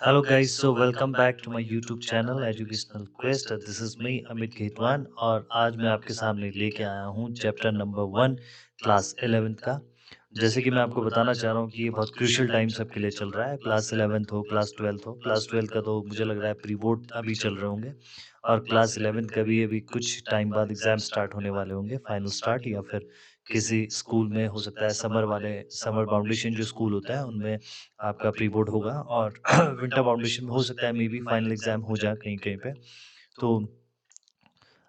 Hello guys, so welcome back to my YouTube channel Educational Quest. This is me Amit खेतवान और आज मैं आपके सामने लेके आया हूँ चैप्टर नंबर 1 क्लास 11th का। जैसे कि मैं आपको बताना चाह रहा हूँ कि ये बहुत क्रूशियल टाइम सबके लिए चल रहा है। क्लास 11th हो, क्लास 12th हो। क्लास 12th का तो मुझे लग रहा है प्री बोर्ड अभी चल रहे होंगे और क्लास 11th का भी अभी कुछ टाइम बाद एग्जाम स्टार्ट होने वाले होंगे, फाइनल स्टार्ट या फिर किसी स्कूल में हो सकता है समर फाउंडेशन जो स्कूल होता है उनमें आपका प्री बोर्ड होगा और विंटर फाउंडेशन में हो सकता है मे बी फाइनल एग्जाम हो जाए कहीं-कहीं पे। तो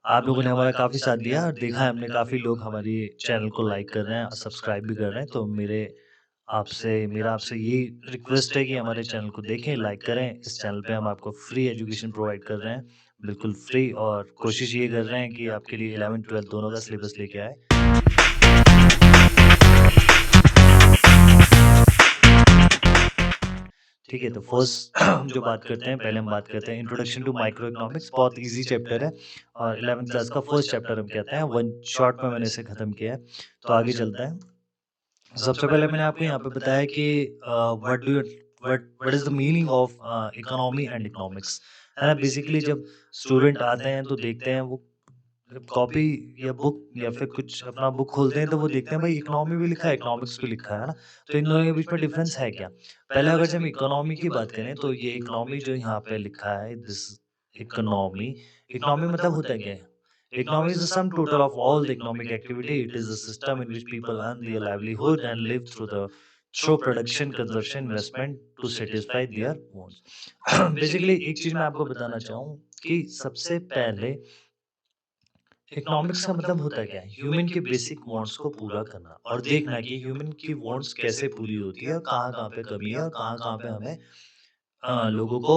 आप लोगों ने हमारा काफ़ी साथ दिया और देखा है हमने काफ़ी लोग हमारी चैनल को लाइक कर रहे हैं और सब्सक्राइब भी कर रहे हैं। तो मेरा आपसे यही रिक्वेस्ट है कि हमारे चैनल को देखें, लाइक करें। इस चैनल पे हम आपको फ्री एजुकेशन प्रोवाइड कर रहे हैं, बिल्कुल फ्री और कोशिश ये कर रहे हैं कि आपके लिए 11th-12th दोनों का सिलेबस लेके आएँ। ठीक है, तो फर्स्ट हम जो बात करते हैं, पहले हम बात करते हैं इंट्रोडक्शन टू माइक्रो इकोनॉमिक्स। बहुत ईज़ी चैप्टर है और 11th क्लास का फर्स्ट चैप्टर हम कहते हैं। वन शॉट में मैंने इसे खत्म किया है, तो आगे चलता है। सबसे पहले मैंने आपको यहाँ पे बताया कि what is the meaning of economy and economics, है ना? बेसिकली जब स्टूडेंट आते हैं तो देखते हैं वो कॉपी या बुक या फिर कुछ अपना बुक खोलते हैं तो वो देखते हैं भाई इकोनॉमी भी लिखा है, इकोनॉमिक्स भी लिखा है ना? तो इन दोनों के बीच में डिफरेंस है क्या? पहले अगर जब हम इकोनॉमी की बात करें तो ये इकोनॉमी जो यहाँ पे लिखा है दिस इकोनॉमी, इकोनॉमी मतलब होता क्या है? Economy is the sum total of all the economic activity. It is a system in which people earn their livelihood and live through production, consumption, investment to satisfy their wants. Basically एक चीज मैं आपको बताना चाहूँ कि सबसे पहले economics का मतलब होता क्या है? ह्यूमन के बेसिक वांट्स को पूरा करना और देखना कि ह्यूमन की वांट्स कैसे पूरी होती है और कहाँ-कहाँ पे कमी है और कहाँ-कहाँ पे हमें लोगों को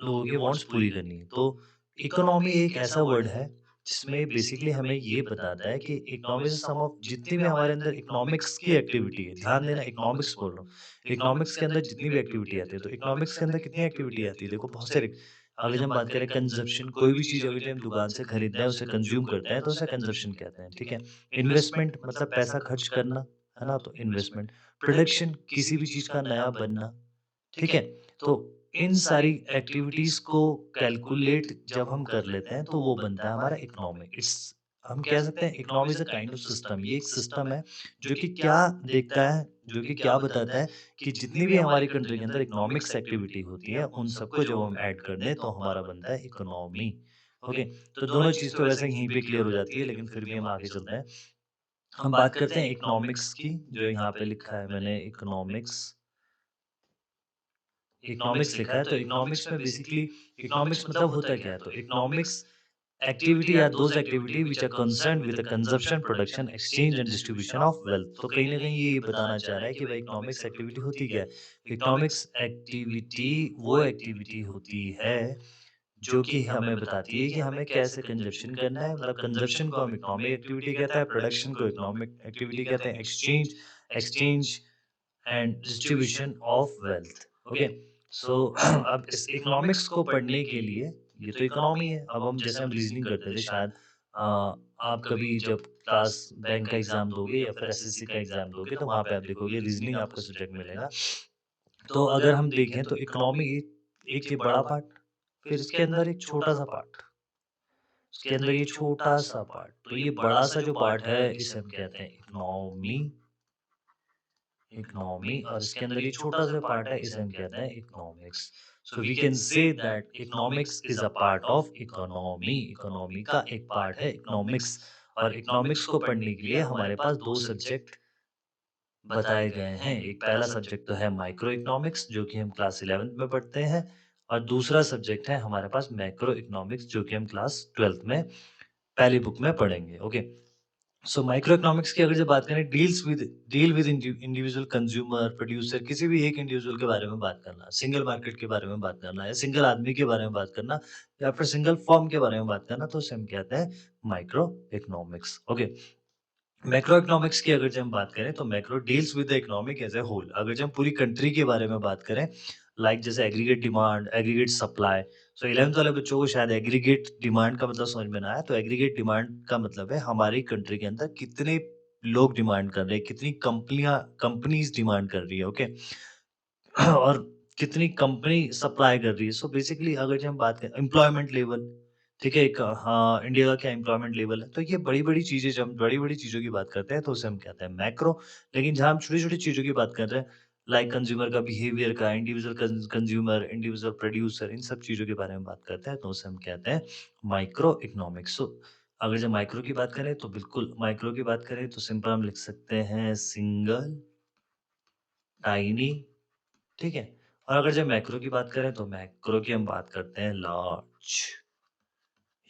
लोगों की वांट्स पूरी करनी है। तो इकोनॉमी एक ऐसा वर्ड है जिसमें बेसिकली हमें ये बताता है कि इकोनॉमी इज सम ऑफ जितनी भी हमारे अंदर इकोनॉमिक्स की एक्टिविटी है, ध्यान देना इकोनॉमिक्स बोल रहा हूँ। इकोनॉमिक्स के अंदर जितनी भी एक्टिविटी आती है, तो इकोनॉमिक्स के अंदर कितनी एक्टिविटी आती है? देखो बहुत सारी। अगर हम बात करें कंजप्शन, कोई भी चीज़ अगर जो हम दुकान से खरीदते हैं, उसे कंज्यूम करते हैं, तो उसे कंजप्शन कहते हैं, ठीक है? इन्वेस्टमेंट मतलब पैसा खर्च करना, है ना? तो इन्वेस्टमेंट। प्रोडक्शन किसी भी चीज़ का नया बनना, ठीक है? तो इन सारी एक्टिविटीज़ को कैलकुलेट जब हम कर लेते हैं, तो वो बनता है हमारा इकोनॉमी। इट्स हम कह सकते हैं economy is a kind of system. ये एक सिस्टम है जो कि क्या देखता है, जो कि क्या बताता है कि जितनी भी हमारी कंट्री के अंदर इकोनॉमिक्स एक्टिविटी होती है, उन सबको जब हम ऐड कर दें, तो हमारा बनता है इकोनॉमी। ओके? तो दोनों चीज़ तो वैसे यहीं पे क्लियर हो जाती है, लेकिन फिर भी हम आगे चलते हैं। हम बात करते हैं इकोनॉमिक्स की, जो यहाँ पे लिखा है मैंने इकोनॉमिक्स। इकोनॉमिक्स लिखा है, तो इकोनॉमिक्स में बेसिकली इकोनॉमिक्स मतलब होता क्या है? तो economics activity are those activity which are concerned with the consumption, production, exchange and distribution of wealth. तो कहीं न कहीं ये बताना चाह रहा है कि भाई इकोनॉमिक्स एक्टिविटी होती क्या है? इकोनॉमिक्स एक्टिविटी वो एक्टिविटी होती है जो कि हमें बताती है कि हमें कैसे कंजप्शन करना है। मतलब कंजप्शन को हम इकोनॉमिक एक्टिविटी कहते हैं, प्रोडक्शन को इकोनॉमिक एक्टिविटी कहते हैं, exchange and distribution of wealth. Okay, so अब इस इकोनॉमिक्स को पढ़ने के लिए ये तो इकोनॉमी है। अब हम जैसे हम रीजनिंग करते थे शायद आप कभी जब क्लास बैंक का एग्जाम दोगे या फिर एसएससी का एग्जाम दोगे तो वहां पे आप देखोगे रीजनिंग आपको सब्जेक्ट मिलेगा। तो अगर हम देखें तो इकोनॉमी एक ये बड़ा पार्ट, फिर इसके अंदर एक छोटा सा पार्ट, उसके अंदर ये छोटा सा पार्ट, तो ये बड़ा सा जो पार्ट है इसे हम कहते हैं इकोनॉमी। इकोनॉमी और इसके अंदर ये छोटा सा पार्ट है, इसे हम कहते हैं economics. So we can say that economics is a part of economy. Economy का एक पार्ट है इकोनॉमिक्स। और इकोनॉमिक्स को पढ़ने के लिए हमारे पास दो सब्जेक्ट बताए गए हैं। एक पहला सब्जेक्ट तो है माइक्रो इकोनॉमिक्स जो कि हम क्लास 11th में पढ़ते हैं और दूसरा सब्जेक्ट है हमारे पास मैक्रो इकोनॉमिक्स जो कि हम क्लास 12th में पहली बुक में पढ़ेंगे। ओके, सो माइक्रो इकोनॉमिक्स की अगर जब बात करें deal with individual consumer producer, किसी भी एक इंडिविजुअल के बारे में बात करना, सिंगल मार्केट के बारे में बात करना या सिंगल आदमी के बारे में बात करना या फिर सिंगल फर्म के बारे में बात करना, तो उसे हम कहते हैं micro economics. Okay, macro economics की अगर जब हम बात करें तो macro deals with the economic as a whole. अगर जब हम पूरी कंट्री के बारे में बात करें, लाइक जैसे एग्रीगेट डिमांड, एग्रीगेट सप्लाई। सो 11th वाले बच्चों को शायद एग्रीगेट डिमांड का मतलब समझ में ना आया, तो एग्रीगेट डिमांड का मतलब है हमारी कंट्री के अंदर कितने लोग डिमांड कर रहे हैं, कितनी कंपनीज डिमांड कर रही है। ओके और कितनी कंपनी सप्लाई कर रही है। सो बेसिकली अगर जो हम बात करें एम्प्लॉयमेंट लेवल, ठीक है? एक हाँ, इंडिया का क्या एम्प्लॉयमेंट लेवल है। तो ये बड़ी-बड़ी चीज़ें जब हम बड़ी-बड़ी चीज़ों की बात करते हैं तो उसे हम कहते हैं मैक्रो। लेकिन जहाँ हम छोटी-छोटी चीज़ों की बात कर रहे हैं लाइक कंज्यूमर का बिहेवियर का, individual consumer, individual producer in सब चीज़ों के बारे में बात करते हैं तो उसे हम कहते हैं माइक्रो इकोनॉमिक्स। सो अगर जब माइक्रो की बात करें तो बिल्कुल माइक्रो की बात करें तो सिंपल हम लिख सकते हैं सिंगल, टाइनी, ठीक है? और अगर जब मैक्रो की बात करें तो मैक्रो की हम बात करते हैं लार्ज,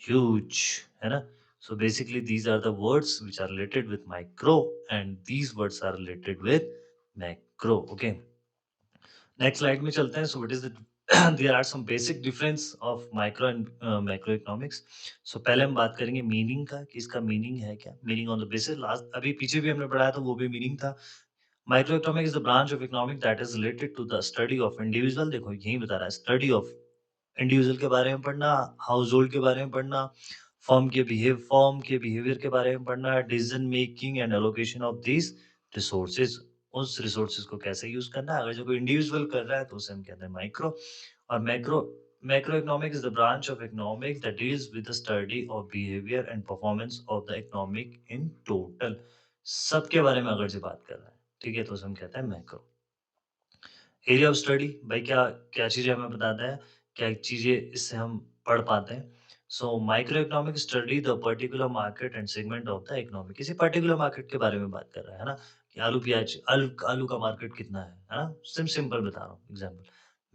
ह्यूज, है ना? So basically these are the words which are related with micro and these words are related with macro. Okay. Next slide में चलते हैं. So what is the there are some basic difference of micro and macro economics. So पहले हम बात करेंगे meaning का कि इसका मीनिंग है क्या. Meaning on the basis last अभी पीछे भी हमने पढ़ाया था वो भी मीनिंग था. Microeconomic is the branch of economic that is related to the study of individual. देखो यही बता रहा है स्टडी ऑफ इंडिविजुअल के बारे में पढ़ना, हाउस होल्ड के बारे में पढ़ना, फर्म के बिहेवियर के बारे में पढ़ना, decision making and allocation of these resources. उस रिसोर्सेज को कैसे यूज करना है. अगर जो कोई इंडिविजुअल कर रहा है तो उसे हम कहते हैं माइक्रो. और macro macroeconomic is the branch of economics that deals with the study of behaviour and performance of the economic in total. सबके बारे में अगर जो बात कर रहा है, ठीक है, तो उसे हम कहते हैं मैक्रो. एरिया ऑफ स्टडी भाई क्या क्या चीज़ें हमें बताता है, क्या चीज़ें इससे हम पढ़ पाते हैं. So micro economic study the particular market and segment of the economy. किसी पर्टिकुलर मार्केट के बारे में बात कर रहा है ना, कि आलू प्याज आलू आलू का मार्केट कितना है ना. सिंपल बता रहा हूँ एग्जाम्पल.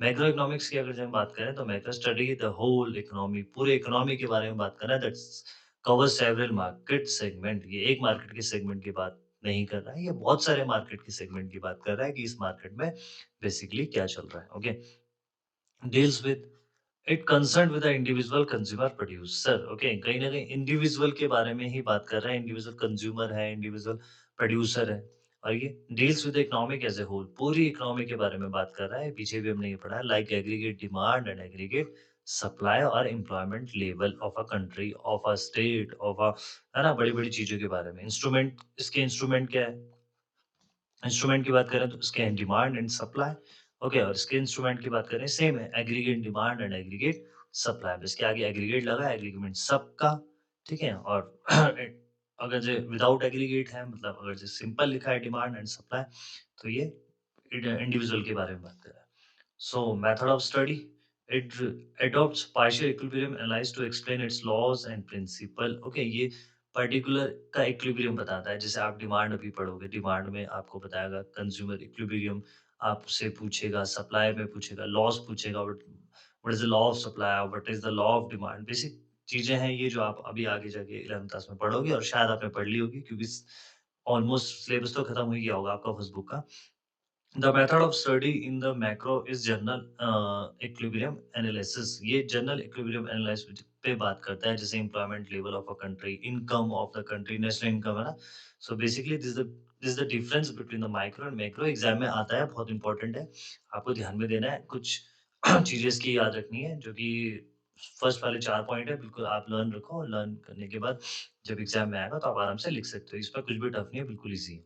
मैक्रो इकोनॉमिक्स की अगर जब हम बात करें तो macro study the whole economy, पूरे इकोनॉमी के बारे में बात कर रहा है. That's cover several market segment. ये एक मार्केट के सेगमेंट की बात नहीं कर रहा है, ये बहुत सारे मार्केट के सेगमेंट की बात कर रहा है कि इस मार्केट में बेसिकली क्या चल रहा है. Okay. Deals with it concern with the individual consumer producer. Okay, कहीं ना कहीं इंडिविजुअल के बारे में ही बात कर रहा है. इंडिविजुअल कंज्यूमर है, इंडिविजुअल प्रोड्यूसर है. और ये deals with economic as a whole, पूरी इकोनॉमी के बारे में बात कर रहा है. पीछे भी हमने ये पढ़ा है like aggregate demand and aggregate supply और employment level of a country, of a state, of a, है ना, बड़ी बड़ी चीजों के बारे में. इंस्ट्रूमेंट, इसके इंस्ट्रूमेंट क्या है. इंस्ट्रूमेंट की बात करें तो इसके हैं डिमांड एंड सप्लाई. ओके, और इसके इंस्ट्रूमेंट की बात करें सेम है, aggregate demand and aggregate supply. इसके आगे एग्रीगेट लगा है, एग्रीगेट सबका, ठीक है. और अगर जो विदाउट एग्रीगेट है, मतलब अगर जो सिंपल लिखा है डिमांड एंड सप्लाई, तो ये इंडिविजुअल के बारे में बात कर रहा है. So, method of study, it adopts partial equilibrium analysis to explain its laws and principle. Okay, ये पर्टिकुलर का इक्विलिब्रियम बताता है. जैसे आप डिमांड अभी पढ़ोगे, डिमांड में आपको बताएगा कंज्यूमर इक्विलिब्रियम, आपसे पूछेगा, सप्लाई में पूछेगा, लॉस पूछेगा, what is the law of supply, what is the law of demand. Basic चीजें हैं ये जो आप अभी आगे जाके 11th क्लास में पढ़ोगे और शायद आपने पढ़ ली होगी क्योंकि ऑलमोस्ट सिलेबस तो खत्म हो ही गया होगा आपका फर्स्ट बुक का. The method of study in the macro is general equilibrium analysis. ये general equilibrium analysis पे बात करता है. जैसे employment level of a country, income of the country, national income है ना. So basically this is the difference between the micro and macro. Exam में आता है, बहुत इंपॉर्टेंट है, आपको ध्यान में देना है. कुछ चीजें इसकी याद रखनी है जो कि फर्स्ट वाले 4 पॉइंट है, बिल्कुल आप लर्न रखो और लर्न करने के बाद जब एग्जाम में आएगा तो आप आराम से लिख सकते हो. इस पर कुछ भी टफ नहीं है, बिल्कुल ईजी है.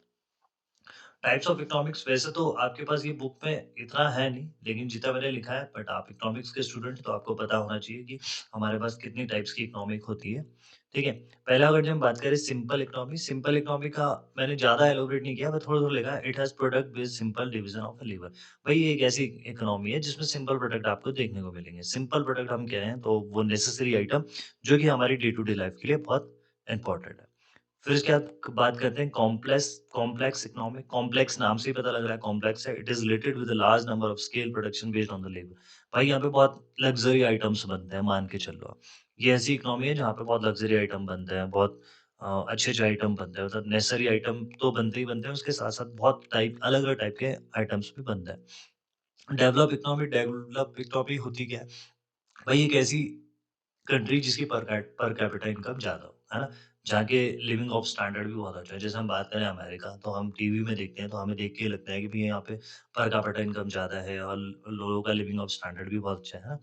टाइप्स ऑफ इकोनॉमिक्स वैसे तो आपके पास ये बुक में इतना है नहीं, लेकिन जितना मैंने लिखा है, बट आप इकोनॉमिक्स के स्टूडेंट तो आपको पता होना चाहिए कि हमारे पास कितनी टाइप्स की इकोनॉमिक होती है. ठीक है. पहला अगर जब हम बात करें सिंपल इकोनॉमी का मैंने ज्यादा एलोबरेट नहीं किया, मैं थोड़ा थोड़ा लिखा. It has product based simple division of a labour. भाई ये एक ऐसी इकोनॉमी है जिसमें सिंपल प्रोडक्ट आपको देखने को मिलेंगे. सिंपल प्रोडक्ट हम कह रहे हैं तो वो नेसेसरी आइटम जो कि हमारी डे टू डे लाइफ के लिए बहुत इंपॉर्टेंट है. फिर उसके बाद बात करते हैं कॉम्प्लेक्स कॉम्प्लेक्स इकोनॉमिक. कॉम्प्लेक्स नाम से ही पता लग रहा है कॉम्प्लेक्स है. It is related with a large number of scale production based on the labour. भाई यहाँ पे बहुत लग्जरी आइटम्स बनते हैं, मान के चलो आप. ये ऐसी इकोनॉमी है जहाँ पे बहुत लग्जरी आइटम बनते हैं, बहुत अच्छे अच्छे आइटम बनते हैं. मतलब नेसेसरी आइटम तो बनते ही बनते हैं, उसके साथ साथ बहुत टाइप अलग अलग टाइप के आइटम्स भी बनते हैं. डेवलप इकोनॉमी होती क्या है. भाई एक ऐसी कंट्री जिसकी पर कैपिटा इनकम ज़्यादा हो, है ना? जहाँ के लिविंग ऑफ स्टैंडर्ड भी बहुत अच्छा है. जैसे हम बात करें अमेरिका, तो हम टीवी में देखते हैं, तो हमें देख के ये लगता है कि भई यहाँ पे पर कैपिटा इनकम ज़्यादा है और लोगों का लिविंग ऑफ स्टैंडर्ड भी बहुत अच्छा है ना?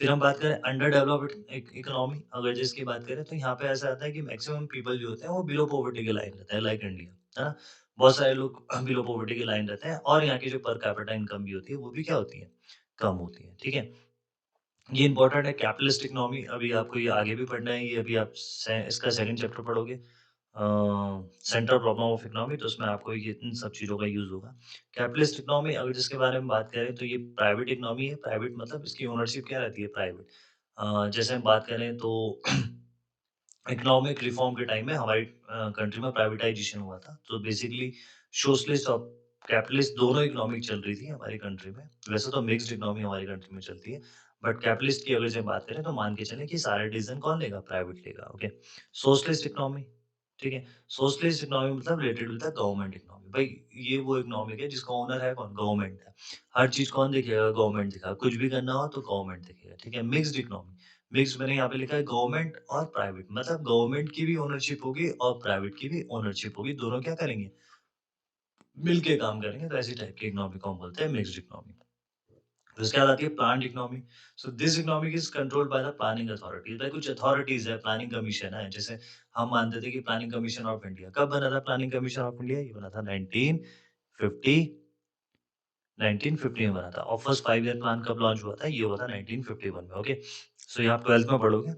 फिर हम बात करें अंडर डेवलप्ड इकोनॉमी, अगर जिसकी बात करें तो यहाँ पे ऐसा आता है कि मैक्सिमम पीपल जो होते हैं वो बिलो पॉवर्टी के लाइन रहते हैं, लाइक इंडिया, है ना? बहुत सारे लोग बिलो पॉवर्टी के लाइन रहते हैं और यहाँ की जो पर कैपिटा इनकम भी होती है, वो भी क्या होती है? कम होती हैं, ठीक है? ये इम्पोर्टेंट है कैपिटलिस्ट इकोनॉमी अभी आपको ये आगे भी पढ़ना है, ये अभी आप इसका सेकंड चैप्टर पढ़ोगे सेंट्रल प्रॉब्लम ऑफ इकोनॉमी तो उसमें आपको ये इन सब चीज़ों का यूज़ होगा। कैपिटलिस्ट इकोनॉमी अगर जिसके बारे में बात करें तो ये प्राइवेट इकोनॉमी है, प्राइवेट मतलब इसकी ओनरशिप क्या रहती है प्राइवेट। जैसे हम बात करें तो इकोनॉमिक रिफॉर्म के टाइम में हमारी कंट्री में प्राइवेटाइजेशन हुआ था। तो बेसिकली सोशलिस्ट और कैपिटलिस्ट दोनों इकोनॉमिक चल रही थी हमारी कंट्री में। वैसे तो मिक्स्ड इकोनॉमी हमारी कंट्री में चलती है, बट कैपिटलिस्ट की अगर से बात करें तो मान के चलें कि सारे डिसीज़न कौन लेगा? प्राइवेट लेगा, ओके। सोशलिस्ट इकोनॉमी, ठीक है? सोशलिस्ट इकोनॉमी मतलब related with the government economy. भाई ये वो इकोनॉमिक है जिसका ओनर है कौन? गवर्नमेंट है। हर चीज़ कौन देखेगा? गवर्नमेंट देखेगा। कुछ भी करना हो तो गवर्नमेंट देखेगा, ठीक है? मिक्स्ड इकोनॉमी मिक्स मैंने यहाँ पे लिखा है गवर्नमेंट और प्राइवेट मतलब गवर्नमेंट की भी ओनरशिप होगी और प्राइवेट की भी ओनरशिप होगी दोनों क्या करेंगे मिलके काम करेंगे तो ऐसी टाइप की इकोनॉमी को हम बोलते हैं मिक्स्ड इकोनॉमी। तो इसके बाद आती है planned economy. So this economic is controlled by the planning authorities भाई कुछ अथॉरिटीज है प्लानिंग कमीशन है जैसे हम मानते थे कि प्लानिंग कमीशन ऑफ इंडिया कब बना था प्लानिंग कमीशन ऑफ इंडिया ये बना था 1950 1950 में बना था और फर्स्ट 5 ईयर प्लान कब लॉन्च हुआ था ये हुआ था 1951 में ओके। सो ये आप 12th में पढ़ोगे।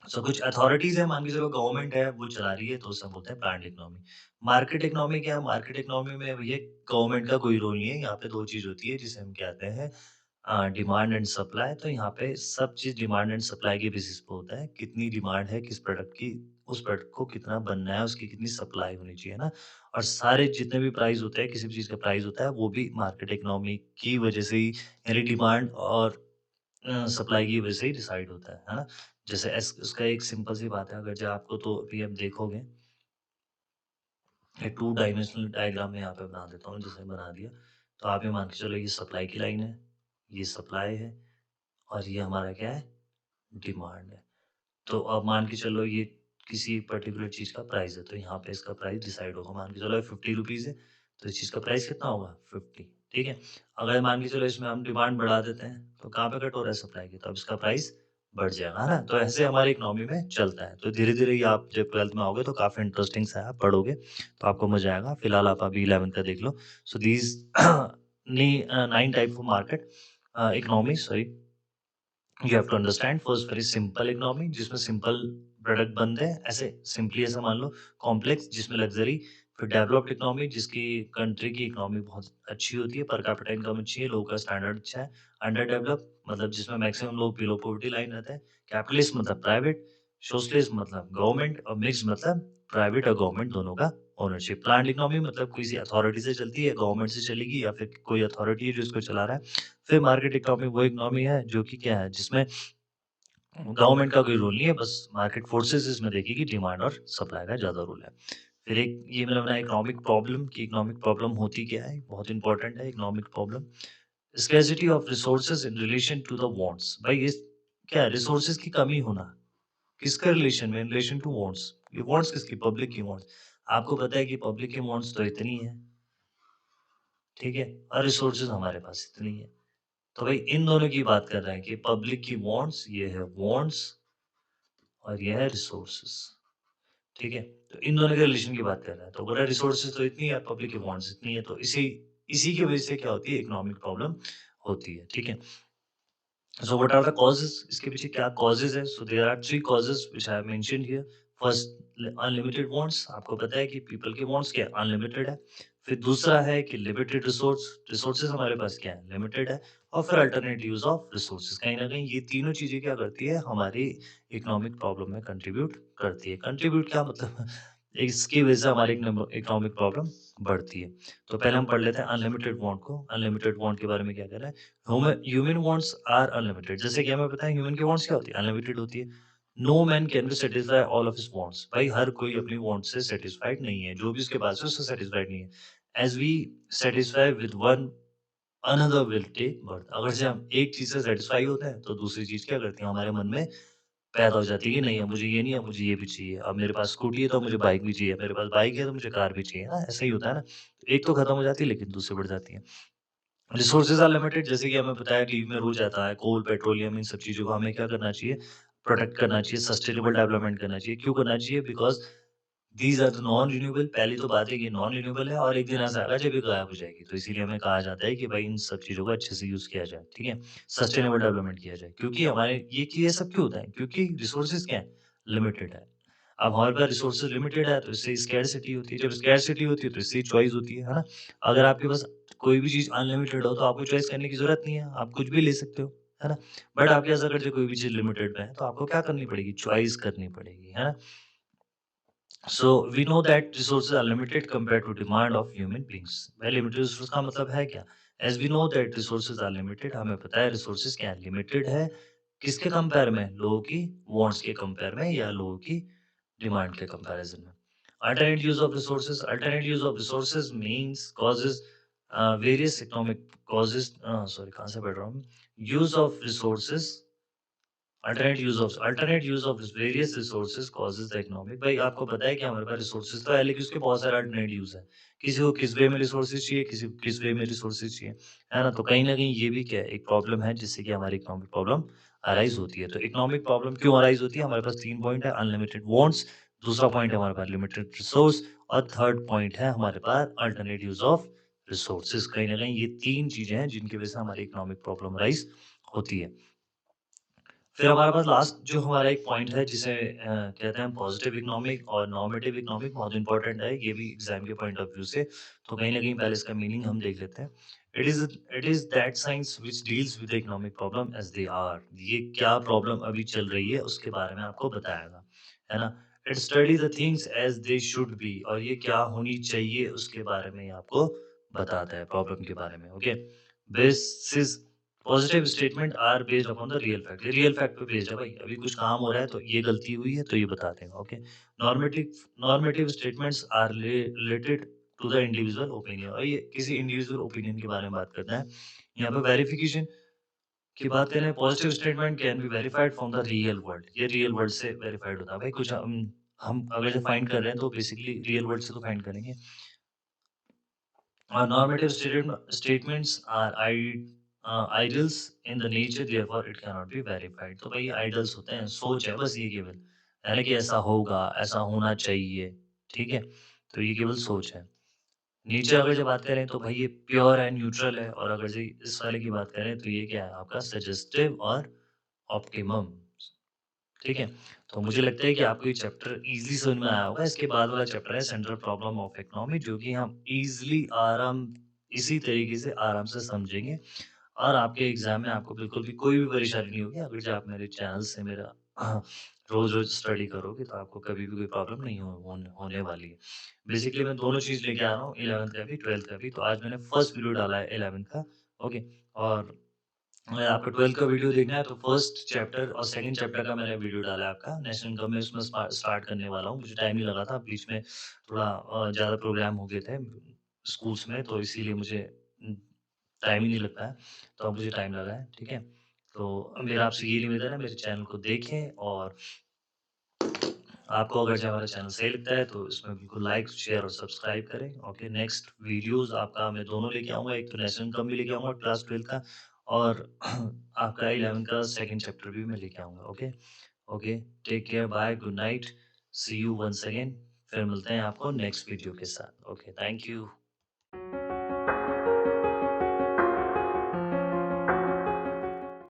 सो कुछ अथॉरिटीज है मान के चलो गवर्नमेंट है वो चला रही है तो सब बोलते हैं प्लान्ड इकोनॉमी। मार्केट इकोनॉमी क्या है मार्केट इकोनॉमी में भैया गवर्नमेंट का कोई रोल नहीं है यहाँ पे दो चीज होती है जिसे हम कहते हैं डिमांड एंड सप्लाई। तो यहाँ पे सब चीज डिमांड एंड सप्लाई के बेसिस पे होता है कितनी डिमांड है किस प्रोडक्ट की उस प्रोडक्ट को कितना बनना है उसकी कितनी सप्लाई होनी चाहिए ना। और सारे जितने भी प्राइस होते हैं किसी भी चीज का प्राइस होता है वो भी मार्केट इकोनॉमी की वजह से ही यानी डिमांड और सप्लाई की वजह से ही डिसाइड होता है ना? जैसे उसका एक सिंपल सी बात है अगर जो आपको तो अभी आप देखोगे, एक 2 डायमेंशनल डायग्राम मैं यहाँ पे बना देता हूँ, जैसे बना दिया। तो आप ये मान के चलो ये सप्लाई की लाइन है, ये सप्लाई है और ये हमारा क्या है? डिमांड है। तो अब मान के चलो ये किसी पर्टिकुलर चीज़ का प्राइस है, तो यहाँ पे इसका प्राइस डिसाइड होगा। मान के चलो ₹50 है, तो इस चीज़ का प्राइस कितना होगा? 50 ठीक है? अगर मान के चलो इसमें हम डिमांड बढ़ा देते हैं, तो कहाँ पे कट हो रहा है सप्लाई की, तो अब इसका प्राइस बढ़ जाएगा, है ना? तो ऐसे हमारी इकोनॉमी में चलता है। तो धीरे-धीरे ये आप जब 12th में आओगे तो काफ़ी इंटरेस्टिंग सा है, आप पढ़ोगे, तो आपको मज़ा आएगा। फिलहाल आप अभी 11th का देख लो। So these 9 type of market economy sorry you have to understand first very simple economy जिसमें सिंपल प्रोडक्ट बनते हैं ऐसे सिंपली ऐसा मान लो। कॉम्प्लेक्स जिसमें लग्जरी। फिर डेवलप्ड इकोनॉमी जिसकी कंट्री की इकोनॉमी बहुत अच्छी होती है पर कैपिटा इनकम अच्छी है लोगों का स्टैंडर्ड अच्छा है। अंडर डेवलप मतलब जिसमें मैक्सिमम लोग बिलो पॉवर्टी लाइन रहते हैं। कैपिटलिस्ट मतलब प्राइवेट। सोशलिस्ट मतलब गवर्नमेंट और मिक्स मतलब प्राइवेट और गवर्नमेंट दोनों का ओनरशिप। प्लान्ड इकोनॉमी मतलब किसी अथॉरिटी से चलती है गवर्नमेंट से चलेगी या फिर कोई अथॉरिटी है जो इसको चला रहा है। फिर मार्केट इकोनॉमी वो इकोनॉमी है जो कि क्या है जिसमें गवर्नमेंट का कोई रोल नहीं है बस मार्केट फोर्सेस इसमें देखेगी डिमांड और सप्लाई का ज़्यादा रोल है। फिर एक ये मैंने बनाया इकोनॉमिक प्रॉब्लम कि इकोनॉमिक प्रॉब्लम होती क्या है बहुत इंपॉर्टेंट है economic problem. Scarcity of resources in relation to the wants भाई ये क्या है रिसोर्सेज की कमी होना किसका रिलेशन में इन रिलेशन टू वांट्स ये वांट्स किसकी पब्लिक की वांट्स। आपको पता है कि पब्लिक की वांट्स तो इतनी है ठीक है और रिसोर्सेज हमारे पास इतनी है। तो भाई इन दोनों की बात कर रहे हैं कि पब्लिक की वांट्स ये है वांट्स और ये है रिसोर्सेस ठीक है। तो इन दोनों के रिलेशन की बात कर रहा है तो बोला रिसोर्सेज तो इतनी है पब्लिक की वांट्स इतनी है तो इसी इसी की वजह से क्या होती है इकोनॉमिक प्रॉब्लम होती है ठीक है। So what are the causes? इसके पीछे क्या causes है? So there are three causes which I have mentioned here. First, unlimited wants. आपको पता है कि people के wants क्या है? Unlimited है. फिर दूसरा है कि limited resource. Resources हमारे पास क्या है? Limited है. और फिर alternate use of resources. कहीं ना कहीं ये तीनों चीजें क्या करती है? हमारी economic problem में contribute करती है. Contribute क्या मतलब? इसकी वजह से हमारी economic problem बढ़ती है। तो पहले हम पढ़ लेते हैं अनलिमिटेड वांट को। अनलिमिटेड वांट के बारे में क्या कह रहा है? ह्यूमन वांट्स आर अनलिमिटेड जैसे कि हमें पता है ह्यूमन की वांट्स क्या होती है अनलिमिटेड होती है। No man can be satisfy all of his wants भाई हर कोई अपनी वांट से सेटिस्फाइड नहीं है जो भी उसके पास है उससे सेटिस्फाइड नहीं है। As we satisfy with one another will take birth अगर से हम एक चीज से सेटिस्फाई होते हैं तो दूसरी चीज क्या करती है हमारे मन में पैदा हो जाती है कि नहीं है मुझे ये नहीं है मुझे ये भी चाहिए अब मेरे पास स्कूटी है तो मुझे बाइक भी चाहिए मेरे पास बाइक है तो मुझे कार भी चाहिए ना ऐसा ही होता है ना। एक तो खत्म हो जाती है लेकिन दूसरी बढ़ जाती है। रिसोर्सेज आर लिमिटेड जैसे कि हमें पता है टीवी में रोज आता है कोल पेट्रोलियम इन सब चीजों को हमें क्या करना चाहिए प्रोटेक्ट करना चाहिए सस्टेनेबल डेवलपमेंट करना चाहिए क्यों करना चाहिए because these are the non renewable. पहली तो बात है कि नॉन रिन्यूएबल है और एक दिन ऐसा आएगा जब ये गायब हो जाएगी। तो इसीलिए हमें कहा जाता है कि भाई इन सब चीज़ों को अच्छे से यूज़ किया जाए, ठीक है? सस्टेनेबल डेवलपमेंट किया जाए। क्योंकि हमारे ये सब क्यों होता है? क्योंकि रिसोर्सेज़ क्या है? लिमिटेड है। अब हमारे पास रिसोर्सेज़ लिमिटेड है तो इससे स्कैरसिटी होती है। जब स्कैरसिटी होती है तो इससे चॉइस होती है ना? अगर आपके पास कोई भी चीज़ अनलिमिटेड हो तो आपको चॉइस करने की ज़रूरत नहीं है। आप कुछ भी ले सकते हो, है ना? बट आपके पास अगर जो कोई भी चीज़ लिमिटेड में है तो आपको क्या करनी पड़ेगी? चॉइस करनी पड़ेगी, है ना? So we know that resources are limited compared to demand of human beings. वह limited resource का मतलब है क्या? As we know that resources are limited, हमें पता है resources क्या है? Limited है किसके कंपेयर में? लोगों की wants के कंपेयर में या लोगों की डिमांड के कंपैरिजन में। Alternate use of resources means causes various economic causes sorry कहाँ से पढ़ रहा हूँ? Use of resources alternate use of various resources causes the economic. भाई आपको पता है कि हमारे पास रिसोर्सेज़ तो है लेकिन उसके बहुत सारे अल्टरनेट यूज़ है। किसी को किस वे में रिसोर्सेज़ चाहिए, किसी को किस वे में रिसोर्सेज़ चाहिए, है ना? तो कहीं न कहीं ये भी क्या है एक प्रॉब्लम है जिससे कि हमारी इकोनॉमिक प्रॉब्लम अराइज़ होती है। तो इकोनॉमिक प्रॉब्लम क्यों अराइज़ होती है? हमारे पास 3 पॉइंट है अनलिमिटेड वांट्स, दूसरा पॉइंट है हमारे पास लिमिटेड रिसोर्स और थर्ड पॉइंट है हमारे पास अल्टरनेट यूज़ ऑफ रिसोर्सेज़। कहीं न कहीं ये 3 चीज़ें हैं जिनकी वज़ह से हमारी इकोनॉमिक प्रॉब्लम अराइज़ होती है। फिर हमारे पास लास्ट जो हमारा एक पॉइंट है जिसे कहते हैं पॉजिटिव इकोनॉमिक और नॉर्मेटिव इकोनॉमिक बहुत इंपॉर्टेंट है ये भी एग्जाम के पॉइंट ऑफ व्यू से। तो कहीं ना कहीं पहले इसका मीनिंग हम देख लेते हैं। It is that science which deals with economic problem as they are. ये क्या प्रॉब्लम अभी चल रही है उसके बारे में आपको बताएगा, है ना? It study the things as they should be, और ये क्या होनी चाहिए उसके बारे में ये आपको बताता है प्रॉब्लम के बारे में। Okay, basis positive statement are based upon the real fact. ये रियल फैक्ट पे बेस्ड है भाई, अभी कुछ काम हो रहा है तो ये गलती हुई है तो ये बता देगा। Okay, normative normative statements are related to the individual opinion, और ये किसी इंडिविजुअल ओपिनियन के बारे में बात करता है। यहाँ पे वेरिफिकेशन की बात करें, positive statement can be verified from the real world. ये रियल वर्ल्ड से वेरीफाइड होता है भाई। कुछ हम अगर जो फाइंड कर रहे हैं तो बेसिकली रियल वर्ल्ड से तो फाइंड करेंगे। Normative statements are idols in the nature, therefore it cannot be verified। तो भाई idols होते हैं, सोच है बस ये केवल, है ना? कि ऐसा होगा, ऐसा होना चाहिए, ठीक है? तो ये केवल सोच है। नीचे अगर जो बात करें तो भाई ये प्योर है, न्यूट्रल है, और अगर जी इस वाले की बात करें तो ये क्या है आपका सजेस्टिव और ऑप्टिमम, ठीक है? तो मुझे लगता है कि आपको ये चैप्टर ईज़िली समझ में आया होगा। इसके बाद वाला चैप्टर है सेंट्रल प्रॉब्लम ऑफ इकोनॉमी, जो कि हम ईज़िली इसी तरीके से आराम से समझेंगे और आपके एग्ज़ाम में आपको बिल्कुल भी कोई भी परेशानी नहीं होगी अगर जो आप मेरे चैनल से मेरा रोज़-रोज़ स्टडी करोगे तो आपको कभी भी कोई प्रॉब्लम नहीं होने वाली है। बेसिकली मैं दोनों चीज़ लेके आ रहा हूँ 11th का भी, 12th का भी। तो आज मैंने फर्स्ट वीडियो डाला है 11th का, ओके? और अगर आपको 12th का वीडियो देखना है तो फर्स्ट चैप्टर और सेकंड चैप्टर का मैंने वीडियो डाला है आपका नेशनल इनकम में, उसमें स्टार्ट करने वाला हूँ। मुझे टाइम नहीं लगा था, बीच में थोड़ा ज़्यादा प्रोग्राम हो गए थे स्कूल्स में, तो इसीलिए मुझे टाइम ही नहीं लग पाया। तो अब मुझे टाइम लगा है, ठीक है? तो मेरा आपसे यही निवेदन है मेरे चैनल को देखें, और आपको अगर जो हमारा चैनल सही लगता है तो इसमें बिल्कुल लाइक, शेयर और सब्सक्राइब करें। ओके, नेक्स्ट वीडियोज़ आपका मैं दोनों लेके आऊँगा, एक तो नेशनल इनकम भी लेके आऊँगा क्लास 12 का, और आपका 11 का सेकंड चैप्टर भी मैं लेके आऊँगा। Okay, okay, take care, bye, good night, see you once again. फिर मिलते हैं आपको नेक्स्ट वीडियो के साथ। Okay, thank you.